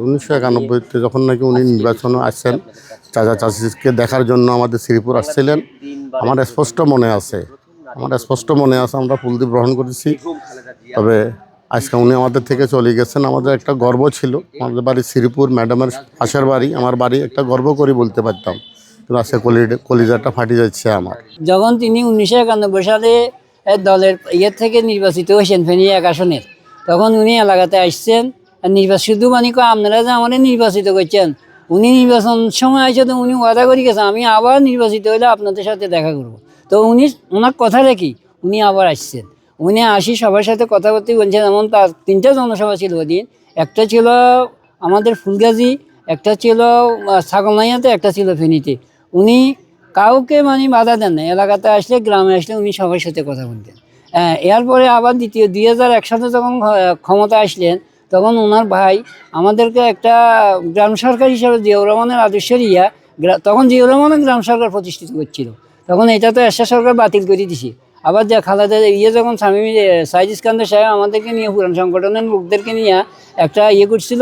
1991-তে যখন নাকি উনি নির্বাচনে আসছেন, চাচা চাচিকে দেখার জন্য আমাদের শ্রীপুর আসছিলেন। আমার স্পষ্ট মনে আছে, আমরা ফুলদ্বীপ গ্রহণ করেছি। তবে আজকে উনি আমাদের থেকে চলে গেছেন। আমাদের একটা গর্ব ছিল, আমাদের বাড়ি শ্রীপুর, ম্যাডামের পাশের বাড়ি, আমার বাড়ি, একটা গর্ব করে বলতে পারতাম। কিন্তু আজকে কলিজাটা ফাটি যাচ্ছে আমার। যখন তিনি 1991 সালে দলের থেকে নির্বাচিত হয়েছেন ফেনী 1 আসনের, তখন উনি এলাকাতে আসছেন। শুধু মানে আপনারা যে আমাদের নির্বাচিত করছেন, উনি নির্বাচন সময় আসে তো উনি ওয়াদা করে গেছেন আমি আবার নির্বাচিত হলে আপনাদের সাথে দেখা করব। তো ওনার কথা রেখে উনি আবার আসছেন। উনি আসি সবার সাথে কথা বলতে বলছেন। এমন তার 3টা জনসভা ছিল ওদিন। একটা ছিল আমাদের ফুলগাজী, একটা ছিল ছাগলনাইয়াতে, একটা ছিল ফেনীতে। উনি কাউকে মানে বাধা দেন না। এলাকাতে আসলে, গ্রামে আসলে উনি সবার সাথে কথা বলতেন। এরপরে আবার 2001 সালে যখন ক্ষমতা আসলেন, তখন ওনার ভাই আমাদেরকে একটা গ্রাম সরকার হিসাবে জিয়াউর রহমানের আদর্শের তখন জিয়াউর রহমানের গ্রাম সরকার প্রতিষ্ঠিত করছিল। তখন এটা তো এরশাদ সরকার বাতিল করে দিছে। আবার খালেদা যখন সাইদ ইস্কান্দার সাহেব আমাদেরকে নিয়ে পুরান সংগঠনের লোকদেরকে নিয়ে একটা করছিল,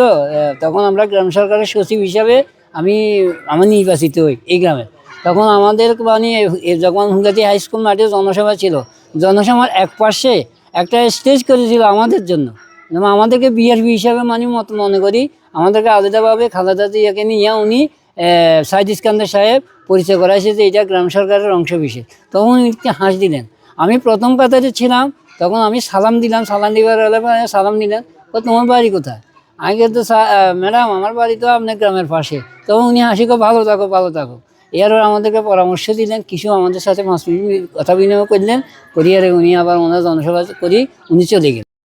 তখন আমরা গ্রাম সরকারের সচিব হিসাবে আমি নির্বাচিত হই এই গ্রামে। তখন আমাদের মানে যখন হুঙ্গাতি হাই স্কুল মাঠে জনসভা ছিল, জনসভার এক পাশে একটা স্টেজ করেছিল আমাদের জন্য। যেমন আমাদেরকে বিআরপি হিসাবে মনে করি, আমাদেরকে আলাদাভাবে খালেদা জিয়াকে নিয়ে উনি সাইদ ইস্কান্দার সাহেব পরিচয় করাইছে যে এটা গ্রাম সরকারের অংশ বিশেষ। তখন উনি হাঁস দিলেন। আমি প্রথম কাতারে ছিলাম, তখন আমি সালাম দিলাম। সালাম দিবার সালাম দিলেন, তোমার বাড়ি কোথায়? আগে তো ম্যাডাম আমার বাড়ি তো আপনার গ্রামের পাশে। তখন উনি হাসিকে ভালো থাকো ভালো থাকো। এরপর আমাদেরকে পরামর্শ দিলেন, কিছু আমাদের সাথে 5 মিনিট কথা বিনিময় করলেন। করিয়ারে উনি আবার ওনার জনসভা করি উনি চলে গেলেন।